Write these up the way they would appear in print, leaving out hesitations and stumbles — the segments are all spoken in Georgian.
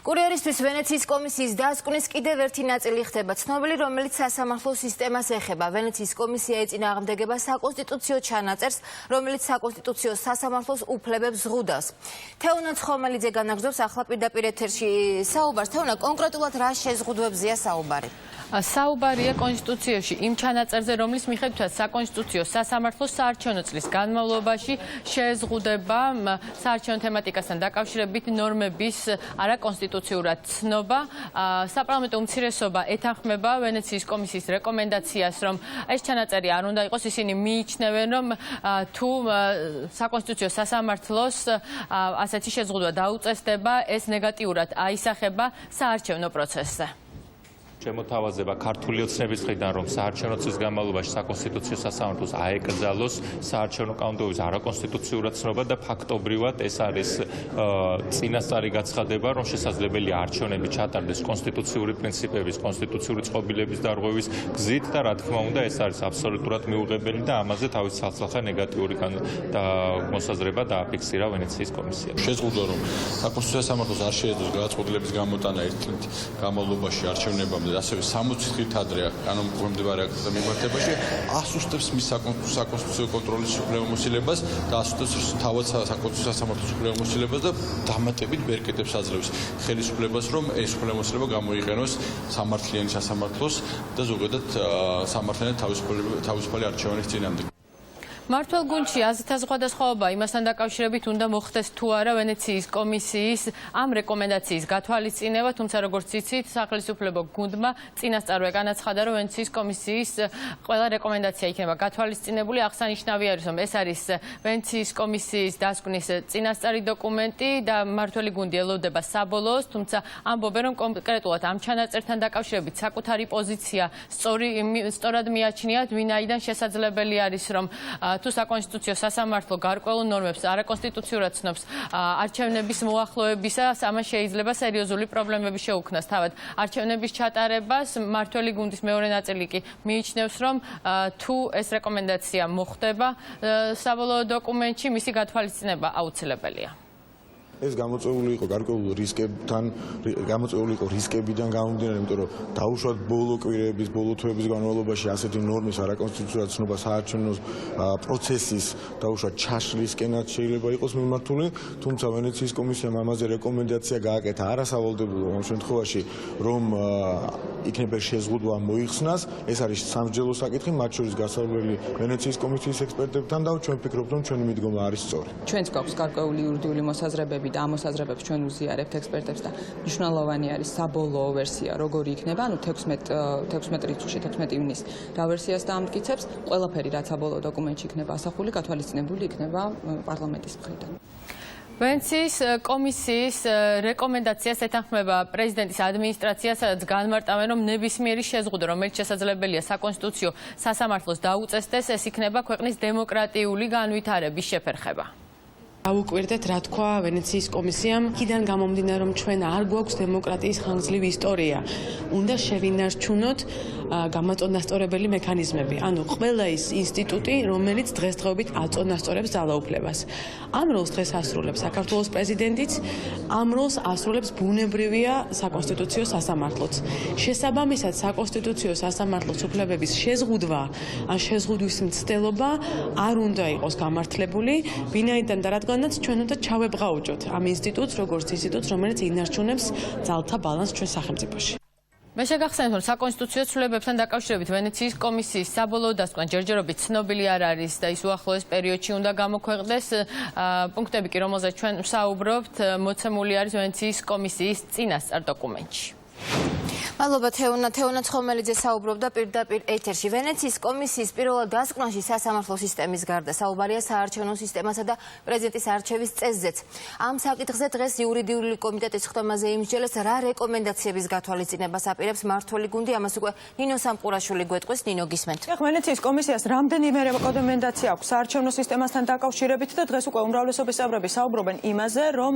კურიერისთვის ვენეციის კომისიის დასკვნის კიდევ ერთი ნაწილი ხდება ცნობილი, რომელიც სასამართლო სისტემას ეხება. ვენეციის კომისია ეწინააღმდეგება საკონსტიტუციო ჩანაწერს, რომელიც საკონსტიტუციო სასამართლოს უფლებებს ზღუდავს. თეონა ცხომელიძე განაგრძობს ახლა პირდაპირ ეთერში საუბარს. თეონა, კონკრეტულად რა შეზღუდვებზია საუბარი? საუბარია კონსტიტუციაში იმ ჩანაწერზე, რომლის მიხედვითაც საკონსტიტუციო სასამართლო საარჩევნო წლის განმავლობაში შეზღუდება საარჩევნო თემატიკასთან დაკავშირებით ნორმების არაკონსტიტუციურად ცნობა. საპარლამენტო უმცირესობა ეთანხმება ვენეციის კომისიის რეკომენდაციას, რომ ეს ჩანაწერი არ უნდა იყოს. ისინი მიიჩნევენ, რომ თუ საკონსტიტუციო სასამართლოს ასეთი შეზღუდვა დაუწესდება, ეს ნეგატიურად აისახება საარჩევნო პროცესზე. შემოთავაზება ქართული ოცნების მხრიდან, რომ საარჩევნო წლის განმავლობაში საკონსტიტუციო სასამართლოს აეკრძალოს საარჩევნო კანონმდებლობის არაკონსტიტუციურად ცნობა და ფაქტობრივად ეს არის წინასწარი გაცხადება, რომ შესაძლებელია არჩევნები ჩატარდეს კონსტიტუციური პრინციპების, კონსტიტუციური წყობილების დარღვევის გზით და რა თქმა უნდა ეს არის აბსოლუტურად მიუღებელი და ამაზე თავის ცალსახა ნეგატიური მოსაზრება დააფიქსირა ვენეციის კომისიამ. შეზღუდვა, რომ საკონსტიტუციო სასამართლოს არ შეეძლოს გადაწყვეტილების გამოტანა ერთ წლის განმავლობაში არჩევნებამდე ასევე 60 დღით ადრე კანონმდებლობამდე აქტზე მიმართებაში ასუსტებს მის საკონსტიტუციო კონტროლის უფლებამოსილებას და ასუსტებს თავად საკონსტიტუციო სასამართლოს უფლებამოსილებას და დამატებით ბერკეტებს აძლევს ხელისუფლებას, რომ ეს უფლებამოსილება გამოიყენოს სამართლიანი სასამართლოს და ზოგადად სამართლიანი თავისუფალი არჩევანის წინამდე. მართლ გუნდში აზრთა სხვადასხვაობა იმასთან დაკავშირებით უნდა მოხდეს თუ არა ვენეციის კომისიის ამ რეკომენდაციის გათვალისწინება, თუმცა როგორც იცით, სახელმწიფო გუნდმა წინასწარვე განაცხადა, რომ ვენეციის კომისიის ყველა რეკომენდაცია იქნება გათვალისწინებული. აღსანიშნავი არის, რომ ეს არის ვენეციის კომისიის დასკვნის წინასწარი დოკუმენტი და მართლ გუნდი ელოდება საბოლოოს, თუმცა ამბობენ, რომ კონკრეტულად ამ ჩანაწერთან დაკავშირებით საკუთარი პოზიცია სწორად მიაჩნიათ, ვინაიდან შესაძლებელი არის, რომ თუ საკონსტიტუციო სასამართლო გარკვეულ ნორმებს არაკონსტიტუციურად ცნობს არჩევნების მოახლოებისას, ამას შეიძლება სერიოზული პრობლემები შეუქმნას. თავად არჩევნების ჩატარებას მართველი გუნდის მეორე ნაწილი კი მიიჩნევს, რომ თუ ეს რეკომენდაცია მოხდება საბოლოო დოკუმენტში, მისი გათვალისწინება აუცილებელია. ეს გამოწვეული იყო გარკვეულ რისკებიდან გამომდინარე, იმიტომ რომ დაუშვათ ბოლო კვირების, ბოლო თვეების განმავლობაში ასეთი ნორმის არაკონსტიტუციურად ცნობა საარჩევნო პროცესის დაუშვათ ჩაშლისკენაც შეიძლება იყოს მიმართული, თუმცა ვენეციის კომისიამ ამაზე რეკომენდაცია გააკეთა არასავალდებულო ამ შემთხვევაში, რომ იქნება შეზღუდვა მოიხსნას. ეს არის სამსჯელო საკითხი, მათ შორის გასავლელი ვენეციის კომისიის ექსპერტებთან და ჩვენ ვფიქრობთ, რომ ჩვენი მიდგომა არის სწორი. ჩვენც გვაქვს გარკვეული იურიდიული მოსაზრებები და ამ მოსაზრებებს ჩვენ უზიარებთ ექსპერტებს და მნიშვნელოვანი არის საბოლოო ვერსია, როგორი იქნება, ანუ 16 რიცხვში 16 ივნის რა ვერსიას დაამტკიცებს, ყველაფერი რაც საბოლოო დოკუმენტში იქნება ასახული, გათვალისწინებული იქნება პარლამენტის მხრიდან. ვენეციის კომისიის რეკომენდაციას ეთანხმება პრეზიდენტის ადმინისტრაცია, სადაც განმარტავენ, რომ ნებისმიერი შეზღუდვა, რომელიც შესაძლებელია საკონსტიტუციო სასამართლოს დაუწესდეს, ეს იქნება ქვეყნის დემოკრატიული განვითარების შეფერხება. Აუკვირდეთ, რა თქვა ვენეციის კომისიამ, იქიდან გამომდინარე, რომ ჩვენ არ გვაქვს დემოკრატიის ხანგრძლივი ისტორია. უნდა შევინარჩუნოთ გამაწონასწორებელი მექანიზმები, ანუ ყველა ის ინსტიტუტი, რომელიც დღესდღეობით აწონასწორებს ძალაუფლებას. ამ როლს დღეს ასრულებს საქართველოს პრეზიდენტიც, ამ როლს ასრულებს ბუნებრივია საკონსტიტუციო სასამართლოც. შესაბამისად, საკონსტიტუციო სასამართლოს უფლებების შეზღუდვა, ან შეზღუდვის მცდელობა არ უნდა იყოს გამართლებული, ვინაიდან და რადგანაც ჩვენ უნდა ჩავებღაუჭოთ ამ ინსტიტუტს, როგორც ინსტიტუტს, რომელიც ინარჩუნებს ძალთა ბალანსს ჩვენ სახელმწიფოში. მე შეგახსენებ, რომ საკონსტიტუციო ცვლილებებთან დაკავშირებით ვენეციის კომისიის საბოლოო დასკვნა ჯერჯერობით ცნობილი არ არის და ის უახლოეს პერიოდში უნდა გამოქვეყნდეს. პუნქტები კი, რომელზეც ჩვენ ვსაუბრობთ, მოცემული არის ვენეციის კომისიის წინასწარ დოკუმენტში. მადლობა თეონა ცხომელიძე საუბრობდა პირდაპირ ეთერში. ვენეციის კომისიის პირველად დასკვნაში სასამართლო სისტემის გარდა საუბარია საარჩევნო სისტემასა და პრეზიდენტის არჩევის წესზეც. ამ საკითხზე დღეს იურიდიული კომიტეტის ხდომაზე იმსჯელეს, რა რეკომენდაციების გათვალისწინებას აპირებს მართველი გუნდი. ამას უკვე ნინო სამყურაშვილი გვეტყვის. ნინო, გისმენთ. ვენეციის კომისიას რამდენიმე რეკომენდაცია აქვს საარჩევნო სისტემასთან დაკავშირებით და დღეს უკვე უმრავლესობის წევრები საუბრობენ იმაზე, რომ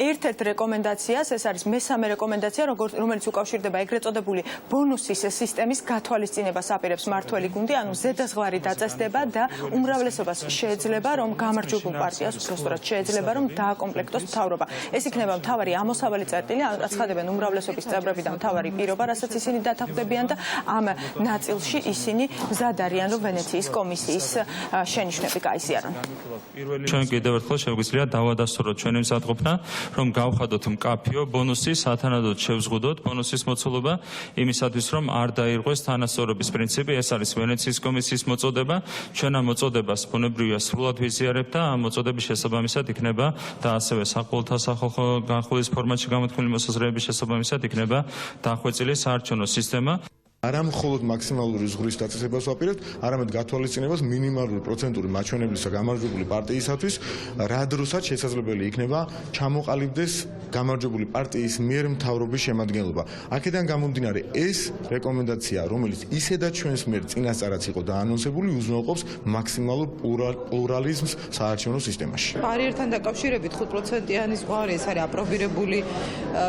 ერთ-ერთ რეკომენდაციას, ეს არის მესამე რეკომენდაცია, რომელიც უკავშირდება ეგრეთ ეგრეთ წოდებული ბონუსის სისტემის გათვალისწინებას აპირებს მმართველი გუნდი, ანუ ზედაზღვარი დაწესდება და უმრავლესობას შეეძლება, რომ გამარჯვებულ პარტიას უბრალოდ შეეძლება, რომ დააკომპლექტოს მთავრობა. ეს იქნება მთავარი ამოსავალი წერტილი, აცხადებენ უმრავლესობის წევრები და მთავარი პირობა, რასაც ისინი დათანხმდებიან და ამ ნაწილში ისინი მზად არიან, რომ ვენეციის კომისიის შენიშვნები გაიზიარონ. ჩვენ კიდევ ერთხელ შეგვიძლია დავადასტუროთ ჩვენი მზადყოფნა, რომ გავხადოთ მკაფიო ბონუსი, სათანადოდ შევზღუდოთ ბონუსის მოცულობა, იმისათვის რომ არ დაირღვეს თანასწორობის პრინციპი, ეს არის ვენეციის კომისიის მოწოდება. ჩვენ ამ მოწოდებას ბუნებრივია სრულად ვიზიარებთ და ამ მოწოდების შესაბამისად იქნება და ასევე საყოველთა სახალხო განხილვის ფორმატში გამოთქმული მოსაზრებების შესაბამისად იქნება დახვეწილი საარჩევნო სისტემა. არა მხოლოდ მაქსიმალური ზღურის დაწესებას ვაპირებთ, არამედ გათვალისწინებას მინიმალური პროცენტული მაჩვენებლისა გამარჯვებული პარტიისათვის, რა დროსაც შესაძლებელი იქნება ჩამოყალიბდეს გამარჯვებული პარტიის მიერ მთავრობის შემადგენლობა. აქედან გამომდინარე, ეს რეკომენდაცია, რომელიც ისედაც ჩვენს მიერ წინასწარაც იყო დაანონსებული, უზრუნველყოფს მაქსიმალურ პლურალიზმს საარჩევნო სისტემაში. ბარიერთან დაკავშირებით 5%-იანი ზღვარი ეს არის აპრობირებული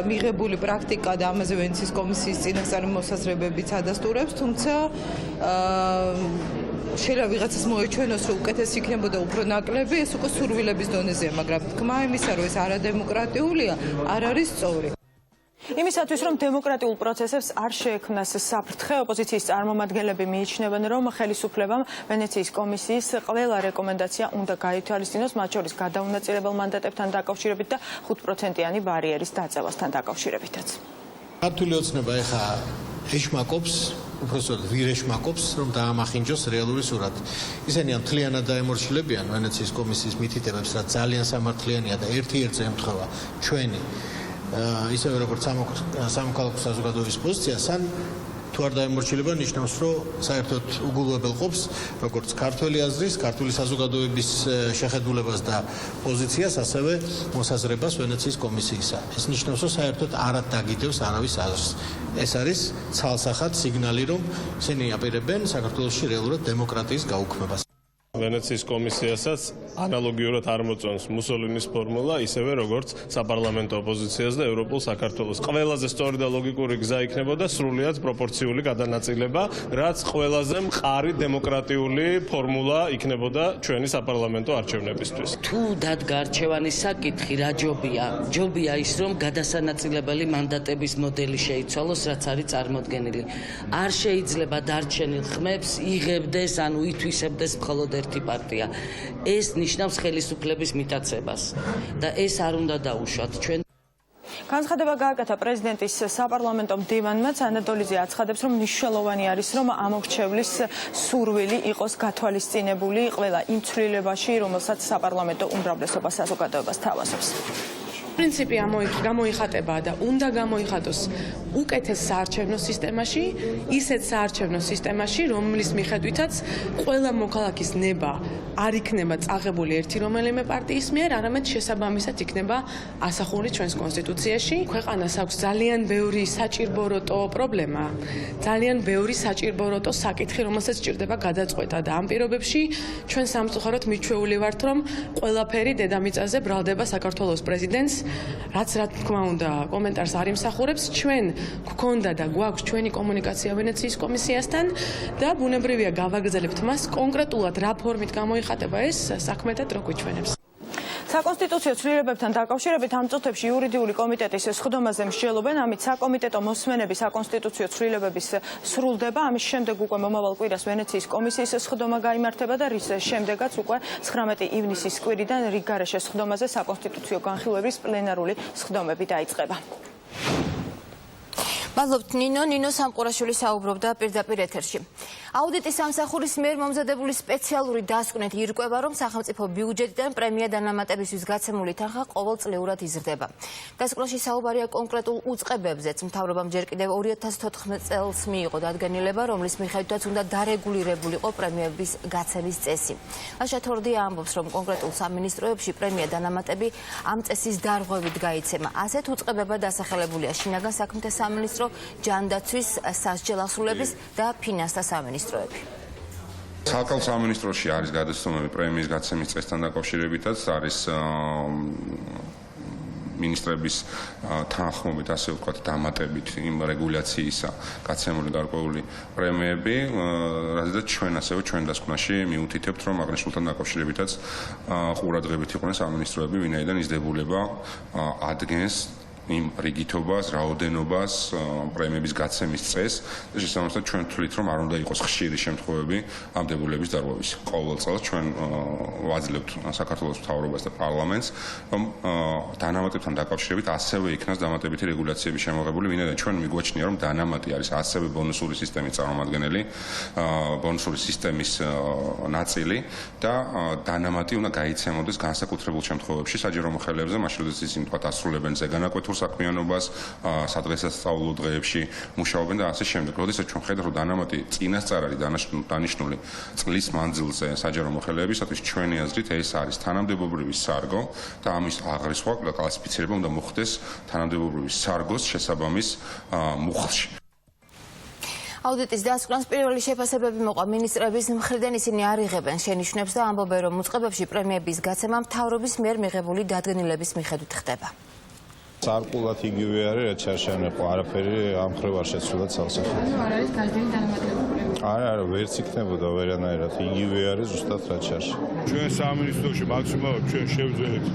მიღებული პრაქტიკა და ამაზე ვენეციის კომისიის წინასწარი მოსაზრებებიც ადასტურებს, თუმცა შეიძლება ვიღაცას მოეჩვენოს, რომ უკეთესი იქნებოდა უფრო ნაკლები, ეს უკვე სურვილების დონეზეა, მაგრამ თქმა იმისა, რომ ეს არადემოკრატიულია, არ არის სწორი. იმისათვის, რომ დემოკრატიულ პროცესებს არ შეექმნას საფრთხე, ოპოზიციის წარმომადგენლები მიიჩნევენ, რომ ხელისუფლებამ ვენეციის კომისიის ყველა რეკომენდაცია უნდა გაითვალისწინოს, მათ შორის გადაუნაწილებელ მანდატებთან დაკავშირებით და 5%-იანი ბარიერის დაწევასთან დაკავშირებითაც. ქართული ოცნება ეხა ეშმაკობს, უბრალოდ ვირეშმაკობს, რომ დაამახინჯოს რეალური სურათი. ისინი ამ მთლიანად დაემორჩილებიან ვენეციის კომისიის მითითებებს, რაც ძალიან სამართლიანია და ერთ-ერთზე ემთხვევა ჩვენი ისევე როგორც სამოქალაქო საზოგადოების პოზიციას, ან თუ არ დაემორჩილება, ნიშნავს, რომ საერთოდ უგულვებელყოფს როგორც ქართველი აზრის, ქართული საზოგადოების შეხედულებას და პოზიციას, ასევე მოსაზრებას ვენეციის კომისიისა. ეს ნიშნავს, რომ საერთოდ არ დაგიდევს არავის აზრს. ეს არის ცალსახად სიგნალი, რომ ისინი აპირებენ საქართველოში რეალურად დემოკრატიის გაუქმებას. ვენეციის კომისიასაც ანალოგიურად არ მოწონს მუსოლინის ფორმულა, ისევე როგორც საპარლამენტო ოპოზიციას და ევროპულ საქართველოს. ყველაზე სწორი და ლოგიკური გზა იქნებოდა სრულიად პროპორციული გადანაწილება, რაც ყველაზე მყარი დემოკრატიული ფორმულა იქნებოდა ჩვენი საპარლამენტო არჩევნებისთვის. თუ დადგა არჩევანის საკითხი, რა ჯობია? ჯობია ის, რომ გადასანაწილებელი მანდატების მოდელი შეიცვალოს, რაც არის წარმოდგენილი. არ შეიძლება დარჩენილ ხმებს იღებდეს, ანუ ითვისებდეს მხოლოდ ერთი პარტია. ეს ნიშნავს ხელისუფლების მიტაცებას და ეს არ უნდა დაუშვათ. ჩვენ განცხადება გააკეთა პრეზიდენტის საპარლამენტო მდივანმა. ანატოლიძე აცხადებს, რომ მნიშვნელოვანი არის, რომ ამორჩევლის სურვილი იყოს გათვალისწინებული ყველა იმ ცვლილებაში, რომელსაც საპარლამენტო უმრავლესობა საზოგადოებას თავაზობს. პრინციპი გამოიხატება და უნდა გამოიხატოს უკეთეს საარჩევნო სისტემაში, ისეთ საარჩევნო სისტემაში, რომლის მიხედვითაც ყველა მოქალაქის ნება არ იქნება წაღებული ერთი რომელიმე პარტიის მიერ, არამედ შესაბამისად იქნება ასახული ჩვენს კონსტიტუციაში. ქვეყანას აქვს ძალიან ბევრი საჭირბოროტო პრობლემა, ძალიან ბევრი საჭირბოროტო საკითხი, რომელსაც სჭირდება გადაწყვეტა და ამ პირობებში ჩვენ სამწუხაროდ მიჩვეული ვართ, რომ ყველაფერი დედამიწაზე ბრალდება საქართველოს პრეზიდენტს. რაც რა თქმა უნდა კომენტარს არ იმსახურებს, ჩვენ გვქონდა და გვაქვს ჩვენი კომუნიკაცია ვენეციის კომისიასთან და ბუნებრივია გავაგრძელებთ მას კონკრეტულად რა ფორმით გამოიხატება ეს საქმედად რო გვიჩვენებს. საკონსტიტუციო ცვლილებებთან დაკავშირებით ამ წუთებში იურიდიული კომიტეტის სხდომაზე მსჯელობენ, ამით საკომიტეტო მოსმენები საკონსტიტუციო ცვლილებების სრულდება. ამის შემდეგ უკვე მომავალ კვირას ვენეციის კომისიის სხდომა გაიმართება და რის შემდეგაც უკვე 19 ივნისის კვირიდან რიგგარეშე სხდომაზე საკონსტიტუციო განხილვების პლენარული სხდომები დაიწყება. მადლობთ ნინო სამყურაშვილი საუბრობდა პირდაპირ ეთერში. აუდიტის სამსახურის მიერ მომზადებული სპეციალური დასკვნით ირკვევა, რომ სახელმწიფო ბიუჯეტიდან პრემია დანამატებისთვის გაცემული თანხა ყოველწლიურად იზრდება. დასკვნაში საუბარია კონკრეტულ უწყებებზეც. მთავრობამ ჯერ კიდევ 2014 წელს მიიღო დადგენილება, რომლის მიხედვითაც უნდა დარეგულირებულიყო პრემიების გაცემის წესი. აშა თორდია ამბობს, რომ კონკრეტულ სამინისტროებში პრემია დანამატები ამ წესის დარღვევით გაიცემა. ასეთ უწყებებად დასახელებულია შინაგან საქმეთა სამინისტრო, ჯანდაცვის, სასჯელ ასრულების და ფინანსთა სამინისტროები. საგალ სამინისტროში არის გადაცემული პრემიის გაცემის წესთან დაკავშირებითაც არის მინისტრების თანხმობით, ასე ვთქვათ, დამატებით იმ რეგულაციისა გაცემული გარკვეული პრემიები, რადგან ჩვენ დასკვნაში მიუთითებთ, რომ აღნიშნულთან დაკავშირებითაც ყურადღებით იყვნენ სამინისტროები, ვინაიდან ის დებულება ადგენს იმ რიგითობას, რაოდენობას, პრემიების გაცემის წესს და შესაბამისად ჩვენ ვთვლით, რომ არ უნდა იყოს ხშირი შემთხვევები ამ დებულების დარღვევის. ყოველ წელს ჩვენ ვაძლევთ საქართველოს მთავრობას და პარლამენტს, რომ დანამატებთან დაკავშირებით ასევე იქნას დამატებითი რეგულაციები შემოღებული, ვინაიდან ჩვენ მიგვაჩნია, რომ დანამატი არის ასევე ბონუსური სისტემის წარმომადგენელი, ბონუსური სისტემის ნაწილი და დანამატი უნდა გაიცემოდეს განსაკუთრებულ შემთხვევებში საჯარო მოხელეებზე, მაშინ როდესაც ისინი თქვათ ასრულებენ ზეგანაკვეთურ საქმიანობას, სადღესასწაულო დღეებში მუშაობენ და ასე შემდეგ. როდესაც ჩვენ ხედავთ, რომ დანამატი წინასწარ არის დანიშნული წლის მანძილზე საჯარო მოხელეებისათვის, ჩვენი აზრით ეს არის თანამდებობრივი სარგო და ამის აღრიცხვა და კლასიფიცირება უნდა მოხდეს თანამდებობრივი სარგოს შესაბამის მუხლში. აუდიტის დასკვნას პირველი შეფასებები მოყვა მინისტრების მხრიდან, ისინი არ იღებენ შენიშვნებს და ამბობენ, რომ უწყებებში პრემიების გაცემა მთავრობის მიერ მიღებული დადგენილების მიხედვით ხდება. სარყულად იგივე არის, რაც შარშანეყო, არაფერი ამ ხრივ არ შეცვლილად სამსახურში. არ არის გაზრდილი დანამატებები. არა, ვერც იქნებოდა ვერანაირად, იგივე არის ზუსტად რაც შარში. ჩვენ სამინისტროში მაქსიმალურად ჩვენ შევძლებთ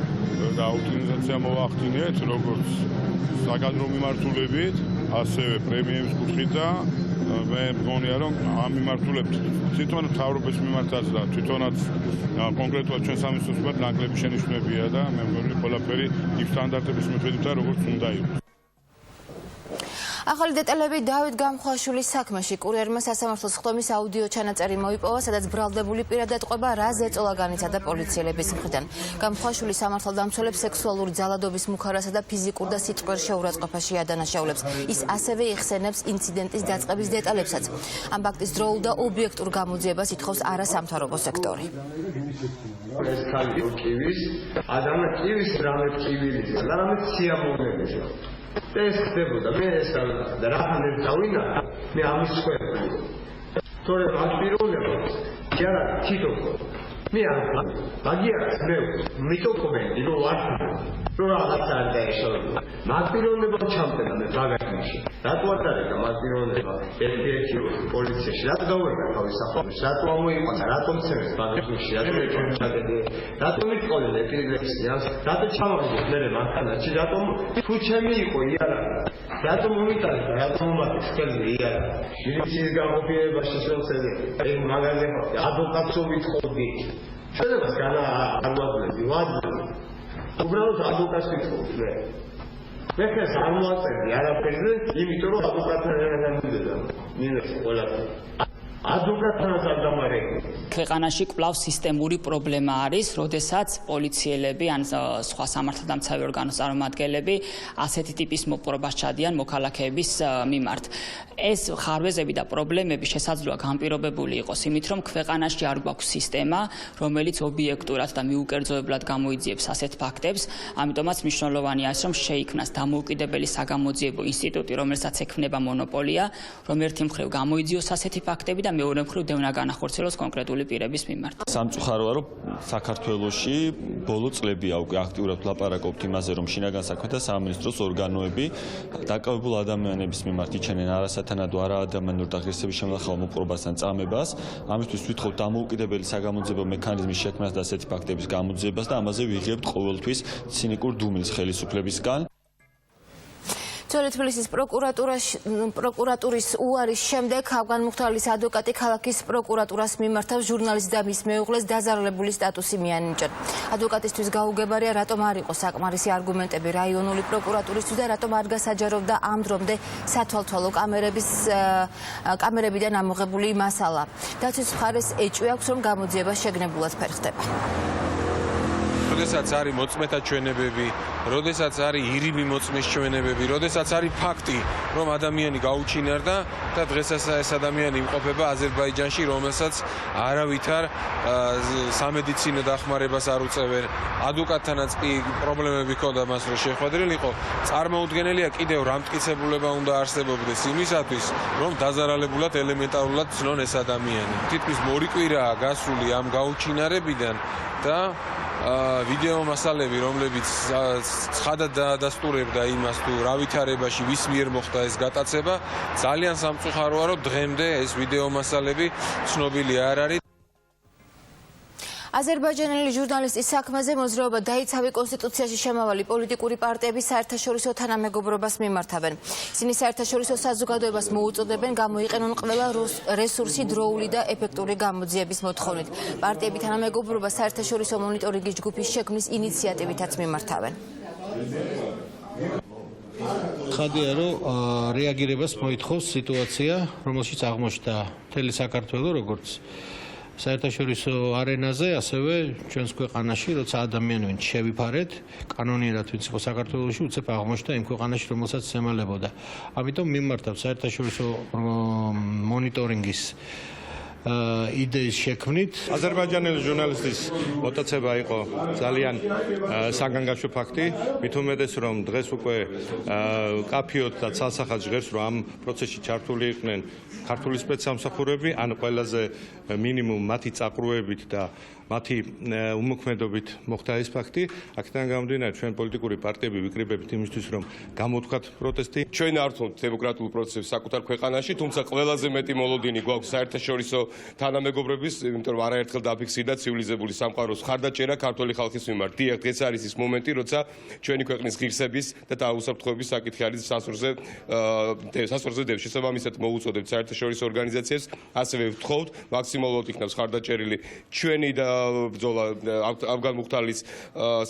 და ოპტიმიზაცია მოვახდინეთ, როგორც საკადრო მიმართულებით, ასევე პრემიების კუთხით და მე მგონია, რომ ამ მიმართულებით თვითონ მთავრობის მიმართაც და თვითონაც კონკრეტულად ჩვენ სამინისტროსთან ნაკლები შენიშვნებია და მე მგონი ყველაფერი იმ სტანდარტების მიხედვით როგორც უნდა იყოს. ახალი დეტალები დავით გამხვალშვილის საქმეში. კურიერმა სასამართლოს ხდომის აუდიო ჩანაწერი მოიპოვა, სადაც ბრალდებული პირადატყვება რა ზეწოლა განიცადა პოლიციელების მხრიდან. გამხვალშვილი სამართალდამცველებს სექსუალური ძალადობის მუქარასა და ფიზიკურ და სიტყვიერ შეურაცხყოფაში ადანაშაულებს. ის ასევე იხსენებს ინციდენტის დაწყების დეტალებსაც. ამ ფაქტის დროულ და ობიექტურ გამოძიებას ითხოვს არასამთავრობო სექტორი. ეს ხალხი კივის, ადამი კივის რამე კივილია, რამე სიამოვნებაა. ეს ხდებოდა, მე ეს და რახანერ დავინა, მე ამის ხვევდი. თორე ამ პიროვნებას, ჯარა თვითონ მე არ მაგიარს მე მიტოკომენტი რომ არ რომ რაღაც არ დაეშალა. მაგ პიროვნებას ჩამწედა მე ბაგაჟში. რატო არ დარეკა მაგ პიროვნება ერთ-ერთი პოლიციაში? რატო გავერდა თავის სახელს? რატო ამოიყვანა? რატომ ცემეს ბაგაჟში? რატო მე ჩამწადე? რატო მიტყოლე ეპილექსიას? რატო ჩამოვიდეს მე მანქანაში? რატომ თუ ჩემი იყო იარა? რატომ მომიტანე? რატომ მომატეს ხელი იარა? მილიციის გამოფიერება შესაძლოა. ეს მაგაზე ადვოკატს ვითხოვდი. შედებას განა არ ვაძლევდი, ვაძლევდი. უბრალოდ ადვოკატს ვითხოვდი მე. მე ხეს არ მოაწერდი არაფერზე, იმიტომ რომ ადვოკატთან ერთად მივიდა. მინეს ყველაფერი. ადვოკატთანაც არ დამარეკი. ქვეყანაში კვლავ სისტემური პრობლემა არის, როდესაც პოლიციელები ან სხვა სამართალდამცავი ორგანოს წარმომადგენლები ასეთი ტიპის მოპყრობას ჩადიან მოქალაქეების მიმართ. ეს ხარვეზები და პრობლემები შესაძლოა განპირობებული იყოს იმით, რომ ქვეყანაში არ გვაქვს სისტემა, რომელიც ობიექტურად და მიუკერძოებლად გამოიძიებს ასეთ ფაქტებს, ამიტომაც მნიშვნელოვანი არის, რომ შეიქმნას დამოუკიდებელი საგამოძიებო ინსტიტუტი, რომელსაც ექმნება მონოპოლია, რომ ერთი მხრივ გამოიძიოს ასეთი ფაქტები და მეორე მხრივ დევნა განახორციელოს კონკრეტული პირების მიმართ. სამწუხაროა, რომ საქართველოში ბოლო წლებია უკვე აქტიურად ლაპარაკობთ იმაზე, რომ შინაგან საქმეთა სამინისტროს ორგანოები დაკავებულ ადამიანების მიმართ იჩენენ არასათანადო არაადამიანურ და აგრესიების შემნახავ მოპყრობას ან წამებას. ამისთვის ვითხოვთ დამოუკიდებელი საგამოძიებო მექანიზმის შექმნას და ასეთი ფაქტების გამოძიებას და ამაზე ვიღებთ ყოველთვის ცინიკურ დუმილს ხელისუფლებისგან. თბილისის პროკურატურის უარის შემდეგ ავგან მუხთალის ადვოკატი ქალაქის პროკურატურას მიმართავს ჟურნალისტ და მის მეუღლეს დაზარალებული სტატუსი მიანიჭა. ადვოკატისთვის გაუგებარია, რატომ არ იყო საკმარისი არგუმენტები რაიონული პროკურატურისთვის და რატომ არ გასაჯაროვდა ამ დრომდე სათვალთვალო კამერებიდან ამოღებული მასალა. დაცვის მხარეს ეჭვი აქვს, რომ გამოძიება შეგნებულად ფერხდება. როდესაც არის მოწმეთა ჩვენებები, როდესაც არის ირიმი მოწმის ჩვენებები, როდესაც არის ფაქტი, რომ ადამიანი გაუჩინარდა და დღესაც ეს ადამიანი იმყოფება აზერბაიჯანში, რომელსაც არავითარ სამედიცინო დახმარებას არ უწევენ. ადვოკატთანაც კი პრობლემები ჰქონდა მას, რომ შეხვედრილიყო. წარმოუდგენელია კიდევ რა მტკიცებულება უნდა არსებობდეს იმისათვის, რომ დაზარალებულად ელემენტარულად ცნონ ეს ადამიანი. თითქმის მორიკვირაა გასული ამ გაუჩინარებიდან და ვიდეო მასალები, რომლებიც ცხადად დაადასტურებდა იმას, თუ რა ვითარებაში ვის მიერ მოხდა ეს გატაცება, ძალიან სამწუხაროა, რომ დღემდე ეს ვიდეო მასალები ცნობილი არ არის. აზერბაიჯანელი ჟურნალისტის საქმეზე მოძრაობა დაიცავი კონსტიტუციაში შემავალი პოლიტიკური პარტიები საერთაშორისო თანამეგობრობას მიმართავენ. ისინი საერთაშორისო საზოგადოებას მოუწოდებენ გამოიყენონ ყველა რესურსი დროული და ეფექტური გამოძიების მოთხოვნით. პარტიები თანამეგობრობას საერთაშორისო მონიტორინგის ჯგუფის შექმნის ინიციატივითაც მიმართავენ. ხადია, რომ რეაგირებას მოითხოვს სიტუაცია, რომელშიც აღმოჩნდა მთელი საქართველო, როგორც საერთაშორისო არენაზე, ასევე ჩვენს ქვეყანაში, როცა ადამიანები შევიფარეთ, კანონიერად ვინც იყო საქართველოში, უცებ აღმოჩნდა იმ ქვეყანაში, რომელსაც ემალებოდა. ამიტომ მიმართავ საერთაშორისო მონიტორინგის იდეის შექმნით. აზერბაიჯანელი ჟურნალისტის მოტაცება იყო ძალიან საგანგაშო ფაქტი, მით უმეტეს რომ დღეს უკვე კაფიოთ და ცალსახად ჟღერს, რომ ამ პროცესში ჩართული იყვნენ ქართული სპეცსამსახურები, ან ყველაზე მინიმუმ მათი წაყრუებით და მათი უმოქმედობით მოხდა ეს ფაქტი. აქედან გამომდინარე, ჩვენ პოლიტიკური პარტიები ვიკრიბებით იმისთვის, რომ გამოვთქვათ პროტესტი. ჩვენ არ ვთქვით დემოკრატიულ პროცესებს საკუთარ ქვეყანაში, თუმცა ყველაზე მეტი მოლოდინი გვაქვს საერთაშორისო თანამეგობრობის, იმიტომ რომ არაერთხელ დაფიქსირდა ცივილიზებული სამყაროს ხარდაჭერა ქართული ხალხის მიმართ. დიახ, ეს არის ის მომენტი, როცა ჩვენი ქვეყნის ღირსების და დაუსაფრთხოების საკითხი არის სასურზე დევს. შესაბამისად მოუწოდებთ საერთაშორისო ორგანიზაციებს, ასევე ვთხოვთ მაქსიმალურად იქნას ხარდაჭერილი ჩვენი და ბრძოლა ავგან მუხტალის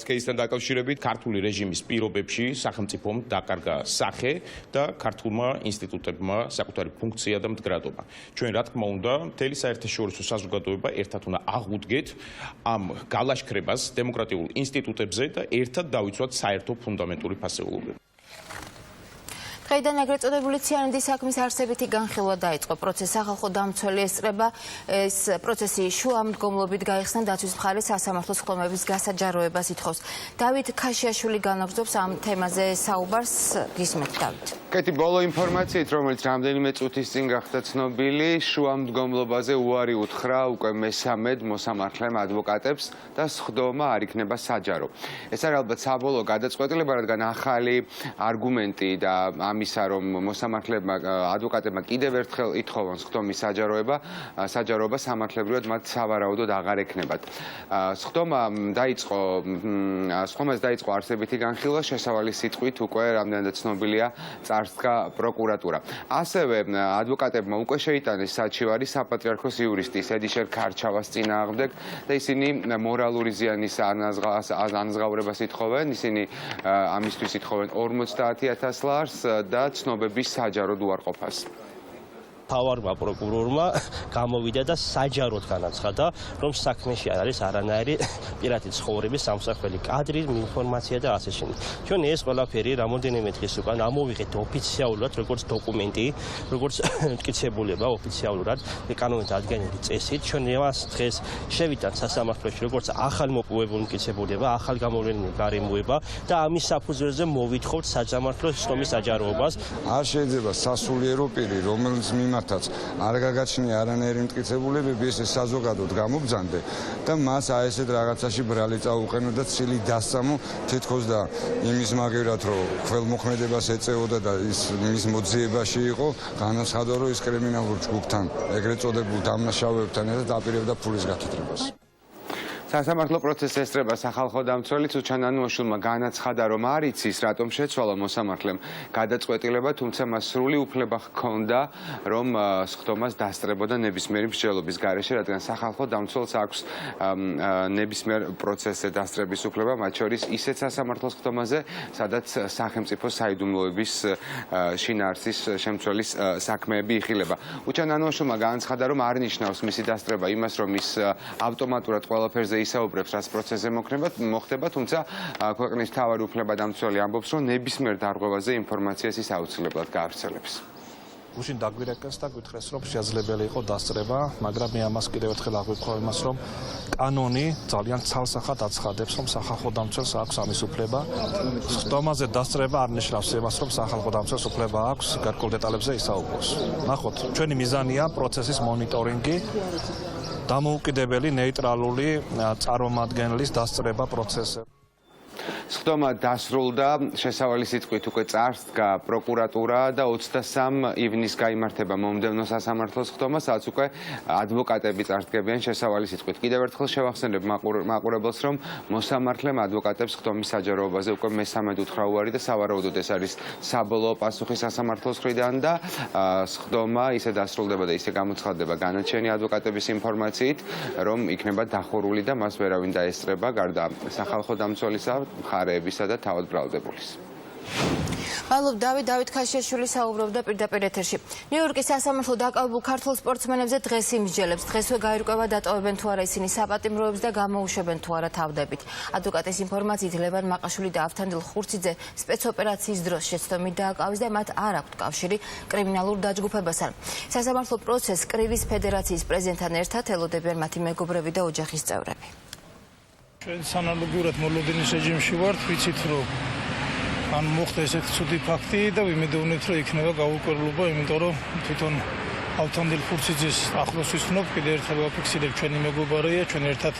კეისთან დაკავშირებით. ქართული რეჟიმის პირობებში სახელმწიფომ დაკარგა სახე და ქართულმა ინსტიტუტებმა საკუთარი ფუნქცია და მდგრადობა. ჩვენ რა თქმა უნდა, მთელი საერთაშორისო საზოგადოება ერთად უნდა აღვუდგეთ ამ გალაშქრებას დემოკრატიულ ინსტიტუტებზე და ერთად დავიცვათ საერთო ფუნდამენტური ფასეულობები. დღეიდან ეგრეთ წოდებული ციანიდის საქმის არსებითი განხილვა დაიწყო. პროცესს სახალხო დამცველი ესწრება. ეს პროცესი შუამდგომლობით გაიხსნა დაცვის მხარის სასამართლოს ხდომების გასაჯაროებას ითხოვს. დავით ქაშიაშვილი განაგრძობს ამ თემაზე საუბარს. გისმენთ, დავით. კეთი, ბოლო ინფორმაციით, რომელიც რამდენიმე წუთის წინ გახდა ცნობილი, შუამდგომლობაზე უარი უთხრა უკვე მესამედ მოსამართლემ ადვოკატებს და სხდომა არ იქნება საჯარო. ეს არის ალბათ საბოლოო გადაწყვეტილება, რადგან ახალი არგუმენტი და ამისა, რომ მოსამართლებმა ადვოკატებმა კიდევ ერთხელ ითხოვონ სხდომის საჯაროება სამართლებრივად მათ სავარაუდოდ აღარ ექნებათ. სხდომას დაიწყო არსებითი განხილვა, შესავალი სიტყვით უკვე რამდენადაც ცნობილია წარსდგა პროკურატურა. ასევე ადვოკატებმა უკვე შეიტანეს საჩივარი საპატრიარქოს იურისტის ედიშერ ქარჩავას წინააღმდეგ და ისინი მორალური ზიანის ანაზღაურებას ითხოვენ. ისინი ამისთვის ითხოვენ 50,000 ლარს და ცნობების საჯაროდ უარყოფას. თავარმა პროკურორმა გამოვიდა და საჯაროდ განაცხადა, რომ საქმეში არ არის არანაირი პირადი ცხოვრების სამსახველი კადრი, ინფორმაცია და ასე შემდეგ. ჩვენ ეს ყველაფერი რამოდენიმე დღის უკან ამოვიღეთ ოფიციალურად, როგორც დოკუმენტი, როგორც მტკიცებულება ოფიციალურად კანონით ადგენილი წესით. ჩვენ მას დღეს შევიტანთ სასამართლოში, როგორც ახალ მოპოვებული მტკიცებულება, ახალ გამოვლენილი გარემოება და ამის საფუძველზე მოვითხოვთ სასამართლოს სხდომის საჯაროებას. არ შეიძლება სასულიერო პირი, რომელიც მართაც არ გაგაჩნია არანაირი მტკიცებულებები, ეს საზოგადოდ გამობძანდე და მას ესეთ რაღაცაში ბრალი წაუყენო და ცილი დასწამო თითქოს და იმის მაგერად რომ ხელმოქმედებას ეწეოდა და ის მის მოძიებაში იყო, განაცხადა რომ ის კრიმინალურ ჯგუფთან, ეგრეთ წოდებულ დამნაშავეებთან ერთად აპირებდა ფულის გაკეთებას. სასამართლო პროცესს ესწრება სახალხო დამცველი ცუჩან ანუაშვილმა განაცხადა, რომ არ იცის, რატომ შეცვალა მოსამართლემ გადაწყვეტილება, თუმცა მას სრული უფლება ჰქონდა, რომ სხდომას დასწრებოდა ნებისმიერი მსჯელობის გარეშე, რადგან სახალხო დამცველს აქვს ნებისმიერ პროცესზე დასწრების უფლება, მათ შორის ისეთ სასამართლოს სხდომაზე, სადაც სახელმწიფო საიდუმლოების შინაარსის შემცველის საქმეები იხილება. უჩან ანუაშვილმა განაცხადა, რომ არ ნიშნავს მისი დასწრება იმას, რომ ის ავტომატურად ყველაფერზე ისაუბრებს, რაც პროცესზე მოხდება, თუმცა ქვეყნის მთავარი უფლებადამცველი ამბობს, რომ ნებისმიერ დარღვევაზე ინფორმაციას ის აუცილებლად გაავრცელებს. გუშინ დაგვირეკეს და გითხრეს, რომ შესაძლებელი იყო დასწრება, მაგრამ მე ამას კიდევ ერთხელ აღვიქვავ იმას, რომ კანონი ძალიან ცალსახად აცხადებს, რომ სახალხო დამცველს აქვს ამის უფლება. სხდომაზე დასწრება არ ნიშნავს იმას, რომ სახალხო დამცველს უფლება აქვს გარკვეულ დეტალებზე ისაუბროს. ნახოთ, ჩვენი მიზანია პროცესის მონიტორინგი. დამოუკიდებელი ნეიტრალური წარმომადგენლის დასწრება პროცესზე. სხდომა დასრულდა, შესავალი სიტყვით უკვე წარსდგა პროკურატურა და 23 ივნისს გაიმართება მომდევნო სასამართლო სხდომა, სადაც უკვე ადვოკატები წარსდგებიან შესავალი სიტყვით. კიდევ ერთხელ შევახსენებ მაყურებელს, რომ მოსამართლემ ადვოკატებს სხდომის საჯაროობაზე უკვე მესამედ უთხრა უარი და სავარაუდოდ ეს არის საბოლოო პასუხი სასამართლოს მხრიდან და სხდომა ისე დასრულდება და ისე გამოცხადდება განაჩენი ადვოკატების ინფორმაციით, რომ იქნება დახურული და მას ვერავინ დაესწრება გარდა სახალხო დამცველისა, მხარეებისა და თავად ბრალდებულის. მადლობ დავით ქაშიაშვილი საუბრობდა პირდაპირ ეთერში. ნიუ-იორკის სასამართლო დაკავებულ ქართველ სპორტსმენებზე დღეს იმსჯელებს. დღესვე გაირკვევა დატოვებენ თუ არა ისინი საპატიმროებს და გამოუშვებენ თუ არა თავდებით. ადვოკატის ინფორმაციით ლევან მაყაშვილი და ავთანდილ ხურციძე სპეცოპერაციის დროს შეცდომით დააკავეს და მათ არ აქვთ კავშირი კრიმინალურ დაჯგუფებასთან. სასამართლო პროცესს კრივის ფედერაციის პრეზიდენტთან ერთად ელოდებიან მათი მეგობრები და ოჯახის წევრები. ჩვენ ანალოგიურად მოლოდინის რეჟიმში ვართ, ვიცით რომ ან მოხდა ესეთი ცუდი ფაქტი და ვიმედოვნებთ რომ იქნება გაურკვევლობა, იმიტომ რომ თვითონ ავთანდილ ხურციძის ახლოს ვისვნობ, კიდევ ერთხელ ვაფიქსირებ, ჩვენი მეგობარია, ჩვენ ერთად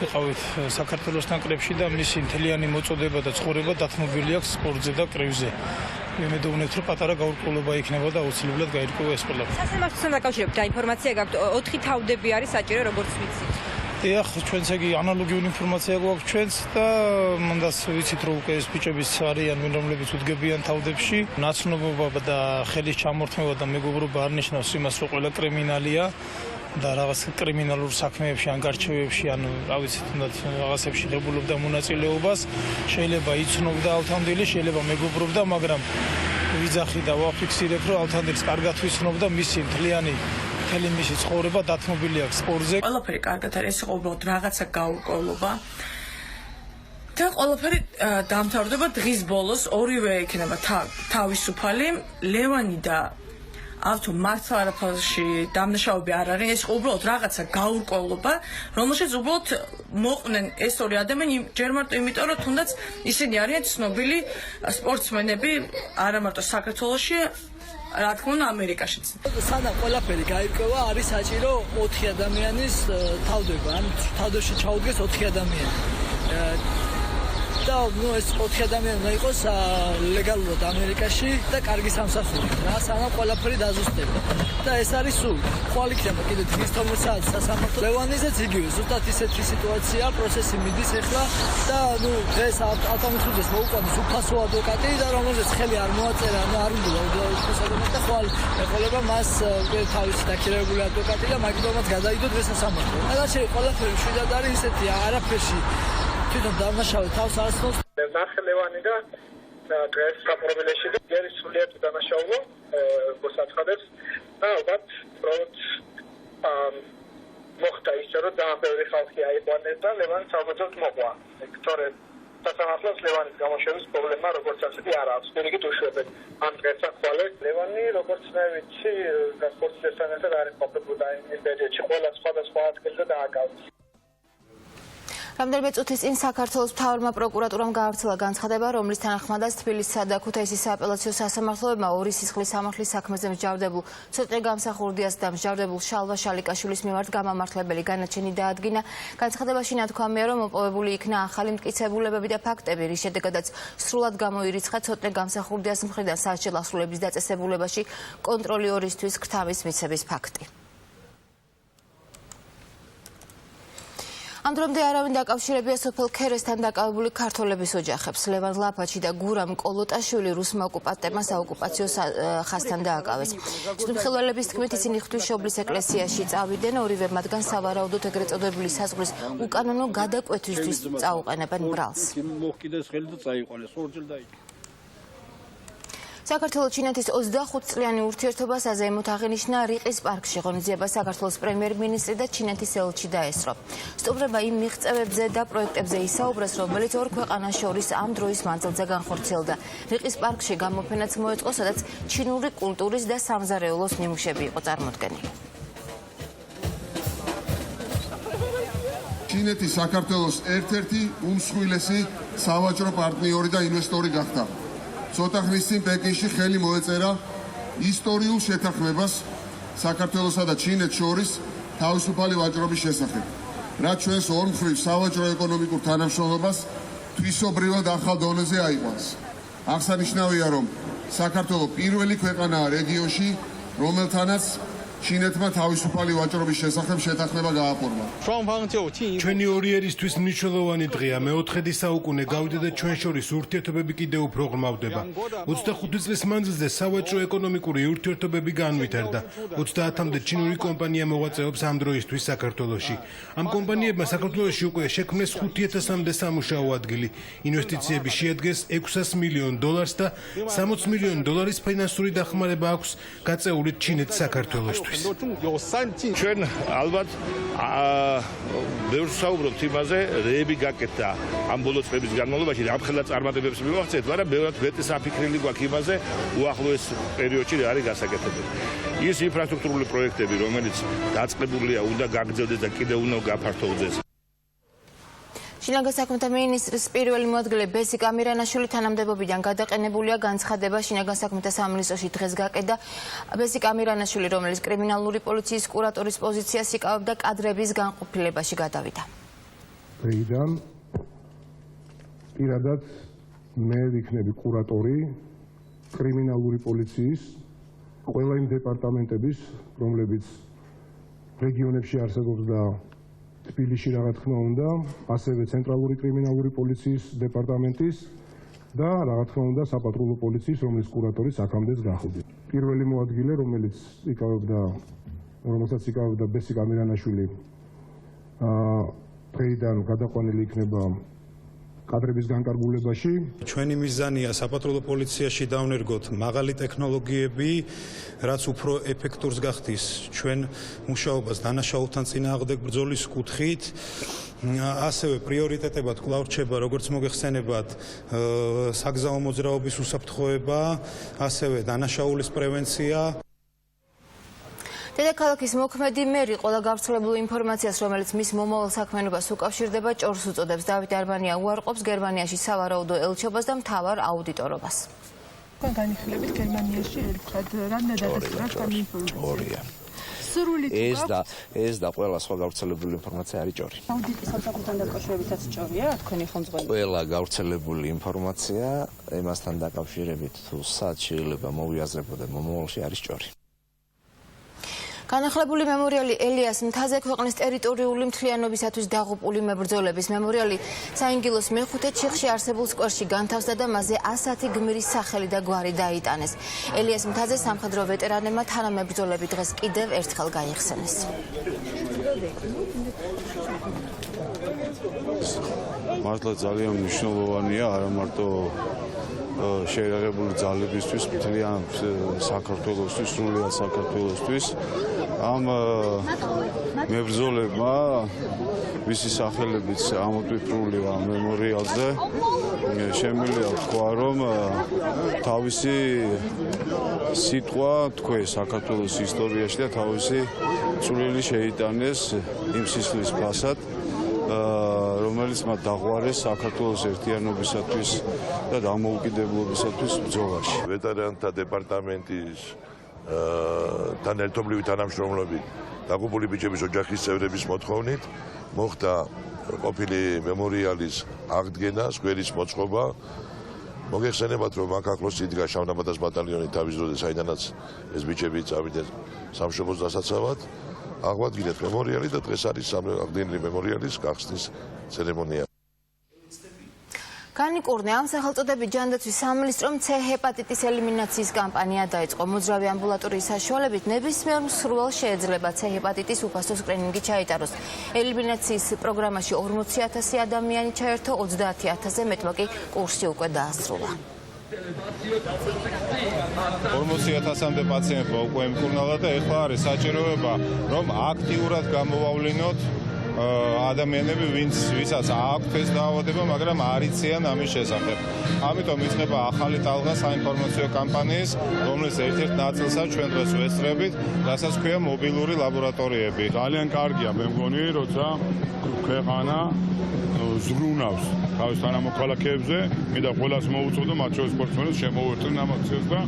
ვიყავით საქართველოს ნაკრებში და მისი მთლიანი მოწოდება და ცხოვრება დათმობილი აქვს სპორტზე და კრივზე. ვიმედოვნებთ რომ პატარა გაურკვევლობა იქნება და აუცილებლად გაირკვევა ეს ყველაფერი. სასამართლოსთან დაკავშირებით ინფორმაცია გაქვთ, 4 თავდები არის საჭირო, როგორც ვიცით. დიახ, ჩვენც ეგ ანალოგიური ინფორმაცია გვაქვს ჩვენც და მანდაც ვიცით რომ უკვე ეს ბიჭებიც არიან ვინ რომლებიც უდგებიან თავდებში. ნაცნობობა და ხელის ჩამორთმევა და მეგობრობა არ ნიშნავს იმას რომ ყველა კრიმინალია და რაღაც კრიმინალურ საქმეებში ან გარჩევებში ან რა ვიცი თუნდაც რაღაცებში ღებულობდა მონაწილეობას. შეიძლება იცნობდა ავთანდილი, შეიძლება მეგობრობდა, მაგრამ ვიძახი და ვაფიქსირებ რომ ავთანდილს კარგად ვიცნობდა მისი მთლიანი მთელი მისი ცხოვრება დათმობილი აქვს სპორტზე. ყველაფერი კარგად არის, ეს იყო უბრალოდ რაღაცა გაურკვევლობა. და ყველაფერი დამთავრდება დღის ბოლოს, ორივე იქნება თავისუფალი, ლევანი და ავთო მართლა არაფერში დამნაშავები არ არის, ეს იყო უბრალოდ რაღაცა გაურკვევლობა, რომელშიც უბრალოდ მოყვნენ ეს ორი ადამიანი ჯერ მარტო იმიტომ, რომ თუნდაც ისინი არიან ცნობილი სპორტსმენები არა მარტო საქართველოში, რა თქმა უნდა ამერიკაშიც. სანამ ყველაფერი გაირკვევა, არის საჭირო 4 ადამიანის თავდება, ან თავდებში ჩაუდგეს 4 ადამიანი. და ეს 4 ადამიანი უნდა იყოს ლეგალურად ამერიკაში და კარგი სამსახურით, რა, სანამ ყველაფერი დაზუსტება. და ეს არის სულ. ხვალ იქნება კიდე დღის 12 საათს სასამართლო. ლევანიზეც იგივე, ზუსტად ისეთი სიტუაცია, პროცესი მიდის ახლა და დღეს ავთანდილს მოუყვანეს უფასო ადვოკატი და რომელზეც ხელი არ მოაწერა, არ უნდა უფასო ადვოკატი და ხვალ ეყოლება მას უკვე თავისი დაქირავებული ადვოკატი და მაგდომაც გადაიდო დღეს სასამართლო. და ყველაფერი მშვიდად არის ისეთი, არაფერში თვითონ დამნაშავე თავს არ ცნობს. ნახე ლევანი და დღეს საპრობილეში და გერის სულიერ დამნაშავო გოსაცხადებს და ალბათ პროთ მოხდა ისე რომ დააბევრი ხალხი აიყვანეს და ლევანი საუბედოდ მოყვა. თორე სასამართლოს ლევანის გამოშვების პრობლემა როგორც ასეთი არ აქვს. პირიქით უშვებენ. ამ დღეს ახვალე ლევანი როგორც მე ვიცი სპორტსთან ერთად არის ყოფილიყო იმ პერიოდში ყველა სხვადასხვა ადგილზე დააკავეს. რამდენიმე წუთის წინ საქართველოს მთავარმა პროკურატურამ გაავრცელა განცხადება, რომლის თანახმადაც თბილისისა და ქუთაისის სააპელაციო სასამართლოებმა ორი სისხლის სამართლის საქმეზე მსჯავრდებულ ცოტნე გამსახურდიას და მსჯავრდებულ შალვა შალიკაშვილის მიმართ გამამართლებელი განაჩენი დაადგინა. განცხადებაში ნათქვამია, რომ მოპოვებული იქნა ახალი მტკიცებულებები და ფაქტები, რის შედეგადაც სრულად გამოირიცხა ცოტნე გამსახურდიას მხრიდან სასჯელ ასრულების დაწესებულებაში კონტროლი ორისთვის ქრთამის მიცემის ფაქტი. ამ დრომდე არავინ დაკავშირებია სოფელ ქერესთან დაკავებული ქართველების ოჯახებს. ლევან ლაფაჩი და გურამ კოლოტაშვილი რუსმა ოკუპანტებმა საოკუპაციო ხაზთან დააკავეს. მსხვილელების თქმით, ისინი ღვთისმშობლის ეკლესიაში წავიდნენ, ორივე მათგან სავარაუდოდ ეგრეთ წოდებული საზღვრის უკანონო გადაკვეთისთვის წაუყენებენ ბრალს. საქართველოს ჩინეთის 25 წლიანი ურთიერთობა საზეიმოდ აღინიშნა რიყის პარკში. ღონისძიებას საქართველოს პრემიერ-მინისტრი და ჩინეთის ელჩი დაესწრო. სტუმრება იმ მიღწევებზე და პროექტებზე ისაუბრეს, რომელიც ორ ქვეყანას შორის ამ დროის მანძილზე განხორციელდა. რიყის პარკში გამოფენაც მოეწყო, სადაც ჩინური კულტურის და სამზარეულოს ნიმუშები იყო წარმოდგენილი. ჩინეთი საქართველოს ერთ-ერთი უმსხვილესი სავაჭრო პარტნიორი და ინვესტორი გახდა. ცოტა ხნის წინ პეკინში ხელი მოეწერა ისტორიულ შეთანხმებას საქართველოსა და ჩინეთს შორის თავისუფალი ვაჭრობის შესახებ, რაც ჩვენს ორმხრივ სავაჭრო ეკონომიკურ თანამშრომლობას თვისობრივად ახალ დონეზე აიყვანს. აღსანიშნავია, რომ საქართველო პირველი ქვეყანაა რეგიონში, რომელთანაც ჩინეთმა თავისუფალი ვაჭრობის შესახებ შეთანხმება გააფორმა. ჩვენი ორი ერისთვის მნიშვნელოვანი დღეა. მე-4 საუკუნე გავიდა და ჩვენ შორის ურთიერთობები კიდევ უფრო ღრმავდება. 25 წლის მანძილზე სავაჭრო ეკონომიკური ურთიერთობები განვითარდა. 30-მდე ჩინური კომპანია მოღვაწეობს ამ დროისთვის საქართველოში. ამ კომპანიებმა საქართველოში უკვე შექმნეს 5000-მდე სამუშაო ადგილი. ინვესტიციები შეადგენს $600 მილიონ და $60 მილიონ ფინანსური დახმარება აქვს გაწეული ჩინეთ საქართველოსთვის. ჩვენ ალბათ ბევრ საუბრობთ იმაზე, რეები გაკეთდა ამ ბოლო წლების განმავლობაში, ამხელა წარმატებებს მივაღწევთ, მაგრამ ბევრად მეტი საფიქრილი გვაქვს იმაზე, უახლოეს პერიოდში რა არის გასაკეთებელი. ის ინფრასტრუქტურული პროექტები, რომელიც დაწყებულია, უნდა გაგრძელდეს და კიდევ უნდა გაფართოვდეს. შინაგან საქმეთა მინისტრის პირველი მოადგილე ბესიკ ამირანაშვილი თანამდებობიდან გადაყენებულია განცხადება შინაგან საქმეთა სამინისტროში დღეს გაკეთა. ბესიკ ამირანაშვილი, რომელიც კრიმინალური პოლიციის კურატორის პოზიციას იკავებდა, კადრების განყოფილებაში გადავიდა. დღეიდან პირადად მე ვიქნები კურატორი კრიმინალური პოლიციის ყველა იმ დეპარტამენტების, რომლებიც რეგიონებში არსებობს და თბილისში რა თქმა უნდა, ასევე ცენტრალური კრიმინალური პოლიციის დეპარტამენტის და რა თქმა უნდა საპატრულო პოლიციის, რომლის კურატორიც აქამდეც გახდი. პირველი მოადგილე, რომელსაც იკავებდა ბესიკ ამირანაშვილი, დღეიდან გადაყვანილი იქნება კადრების განკარგულებაში. ჩვენი მიზანია საპატრულო პოლიციაში დავნერგოთ მაღალი ტექნოლოგიები, რაც უფრო ეფექტურს გახდის ჩვენ მუშაობას დანაშაულთან წინააღმდეგ ბრძოლის კუთხით. ასევე პრიორიტეტებად კვლავ რჩება, როგორც მოგეხსენებათ, საგზაო მოძრაობის უსაფრთხოება, ასევე დანაშაულის პრევენცია. დედაქალაქის მოქმედი მერი ყველა გავრცელებულ ინფორმაციას, რომელიც მის მომავალ საქმიანობას უკავშირდება, ჭორს უწოდებს. დავით არბანია უარყოფს გერმანიაში სავარაუდო ელჩობას და მთავარ აუდიტორობას. განიხილებით გერმანიაში ერთხად რამდენად დადასტურებთ ამ ინფორმაციას? ეს და ყველა სხვა გავრცელებული ინფორმაცია არის ჭორი. აუდიტის სამსახურთან დაკავშირებითაც ჭორია, თქვენი ხელმძღვანელი. ყველა გავრცელებული ინფორმაცია იმასთან დაკავშირებით, თუ სად შეიძლება მოვიაზრებოდეთ მომავალში არის ჭორი. განახლებული მემორიალი ელიას მთაზე ქვეყნის ტერიტორიული მთლიანობისათვის დაღუპული მებრძოლების მემორიალი საინგილოს მეხუთე ჩიხში არსებულ სკვერში განთავსდა და მასზე 110 გმირის სახელი და გვარი დაიტანეს. ელიას მთაზე სამხედრო ვეტერანებმა თანამებრძოლები დღეს კიდევ ერთხელ გაიხსენეს. მართლა ძალიან მნიშვნელოვანია არა მარტო შეერაღებული ძალებისთვის, მთლიან საქართველოსთვის, სრულად საქართველოსთვის. ამ მებრძოლებმა მისი სახელებიც ამოტვიფრულია მემორიალზე. შემიძლია თქვა, რომ თავისი სიტყვა თქვეს საქართველოს ისტორიაში და თავისი წვლილი შეიტანეს იმ სისხლის ფასად, რომელიც მათ დაღვარეს საქართველოს ერთიანობისათვის და დამოუკიდებლობისათვის ბრძოლაში. ვეტერანთა დეპარტამენტის თან ერთობლივი თანამშრომლობით დაღუპული ბიჭების ოჯახის წევრების მოთხოვნით მოხდა ყოფილი მემორიალის აღდგენა, სკვერის მოწყობა. მოგეხსენებათ, რომ აქ ახლოს იდგა შავნაბადას ბატალიონი თავის დროზე, საიდანაც ეს ბიჭები წავიდნენ სამშობლოს დასაცავად. აღვადგინეთ მემორიალი და დღეს არის აღდგენილი მემორიალის გახსნის ცერემონია. განიკურნე ამ სახელწოდებით ჯანდაცვის სამინისტრომ C ჰეპატიტის ელიმინაციის კამპანია დაიწყო. მოძრავი ამბულატორიის საშუალებით ნებისმიერ მსურველს შეეძლება C ჰეპატიტის უფასო სკრინინგი ჩაიტაროს. ელიმინაციის პროგრამაში 40,000 ადამიანი ჩაერთო, 30,000-ზე მეტმა კი კურსი უკვე დაასრულა. 40,000-მდე პაციენტმა უკვე იმკურნალა და ეხლა არის საჭიროება, რომ აქტიურად გამოვავლინოთ ადამიანები, ვისაც აქვთ ეს დაავადება, მაგრამ არ იციან ამის შესახებ. ამიტომ იწყება ახალი ტალღა საინფორმაციო კამპანიის, რომლის ერთ-ერთ ნაწილსაც ჩვენ დღეს ვესწრებით, რასაც ქვია მობილური ლაბორატორიები. ძალიან კარგია, მე მგონი, როცა ქვეყანა ზრუნავს თავის თანამოქალაქეებზე, მინდა ყველას მოუწოდო მათ შორის სპორტსმენებს შემოუერთდნენ ამ აქციას და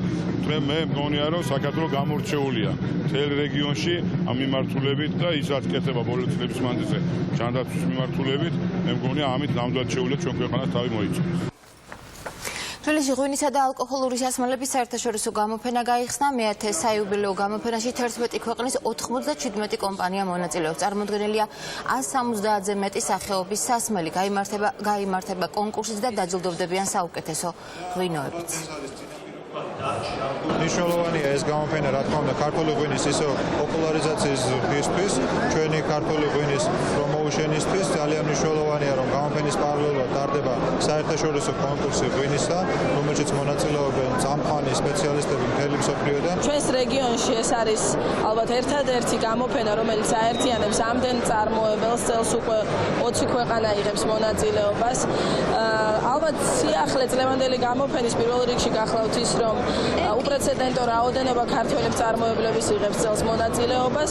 მე მგონია რომ საქართველოს გამორჩეულია მთელ რეგიონში ამ მიმართულებით და ის რაც კეთება ბოლო წლების მანძილზე ჯანდაცვის მიმართულებით, მე მგონია ამით ნამდვილად შეუძლია ჩვენ ქვეყანას თავი მოიწონოს. თბილისში ღვინისა და ალკოჰოლური სასმელების საერთაშორისო გამოფენა გაიხსნა. მე-10 საიუბილეო გამოფენაში 11 ქვეყნის 97 კომპანია მონაწილეობს. წარმოდგენილია 170-ზე მეტი სახეობის სასმელი. გაიმართება კონკურსიც და დაჯილდოვდებიან საუკეთესო ღვინოებით. მნიშვნელოვანია ეს გამოფენა, რა თქმა უნდა, ქართული ღვინის ისო პოპულარიზაციის დღისთვის, ჩვენი ქართული ღვინის პრომოუშენისთვის ძალიან მნიშვნელოვანია, რომ გამოფენის პარალელურად ტარდება საერთაშორისო კონკურსი ღვინისა, რომელშიც მონაწილეობენ წამყვანი სპეციალისტები მთელი მსოფლიოდან. ჩვენს რეგიონში ეს არის ალბათ ერთადერთი გამოფენა, რომელიც აერთიანებს ამდენ წარმოებელს, წელს უკვე 20 ქვეყანა იღებს მონაწილეობას. ალბათ სიახლე წლევანდელი გამოფენის პირველ რიგში გახლავთ ის, რომ უპრეცედენტო რაოდენობა ქართველი მწარმოებლების იღებს წელს მონაწილეობას.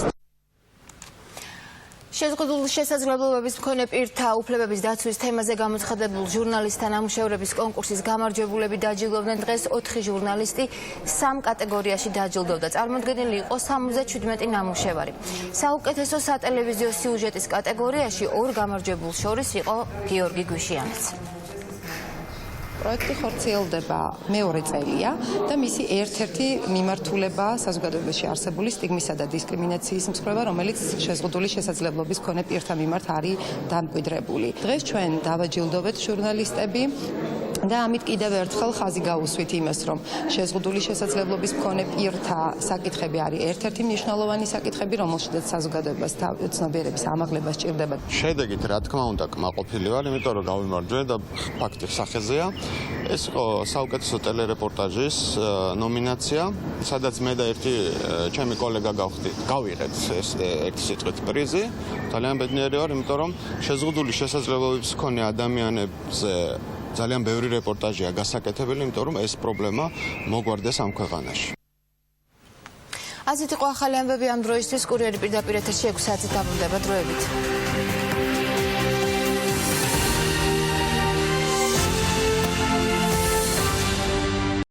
შეზღუდული შესაძლებლობების მქონე პირთა უფლებების დაცვის თემაზე გამოცხადებულ ჟურნალისტთა ნამუშევრების კონკურსის გამარჯვებულები დაჯილდოვდნენ. დღეს 4 ჟურნალისტი 3 კატეგორიაში დაჯილდოვდა. წარმოდგენილი იყო 77 ნამუშევარი. საუკეთესო სატელევიზიო სიუჟეტის კატეგორიაში 2 გამარჯვებულს შორის იყო გიორგი გვიშიანიც. პროექტი ხორციელდება მეორე წელია და მისი ერთ-ერთი მიმართულება საზოგადოებაში არსებული სტიგმისა და დისკრიმინაციის მსხვერპლობა, რომელიც შეზღუდული შესაძლებლობის მქონე პირთა მიმართ არის დამკვიდრებული. დღეს ჩვენ დავაჯილდოვეთ ჟურნალისტები და ამით კიდევ ერთხელ ხაზი გავუსვით იმას, რომ შეზღუდული შესაძლებლობის მქონე პირთა საკითხები არის ერთ-ერთი მნიშვნელოვანი საკითხები, რომელშიც საზოგადოებას ცნობიერების ამაღლება სჭირდება. შედეგით, რა თქმა უნდა, კმაყოფილი ვარ, იმიტომ რომ გავიმარჯვე და ფაქტი სახეზეა. ეს იყო საუკეთესო ტელერეპორტაჟის ნომინაცია, სადაც მე და ერთი ჩემი კოლეგა გავიღეთ ეს ერთი სიტყვით პრიზი. ძალიან ბედნიერი ვარ, იმიტომ რომ შეზღუდული შესაძლებლობების მქონე ადამიანებზე ძალიან ბევრი რეპორტაჟია გასაკეთებელი, იმიტომ რომ ეს პრობლემა მოგვარდეს ამ ქვეყანაში. ასეთ იყო ახალი ამბები ამ დროისთვის. კურიერი პირდაპირ ეთერში 6 საათით დაბრუნდება დროებით.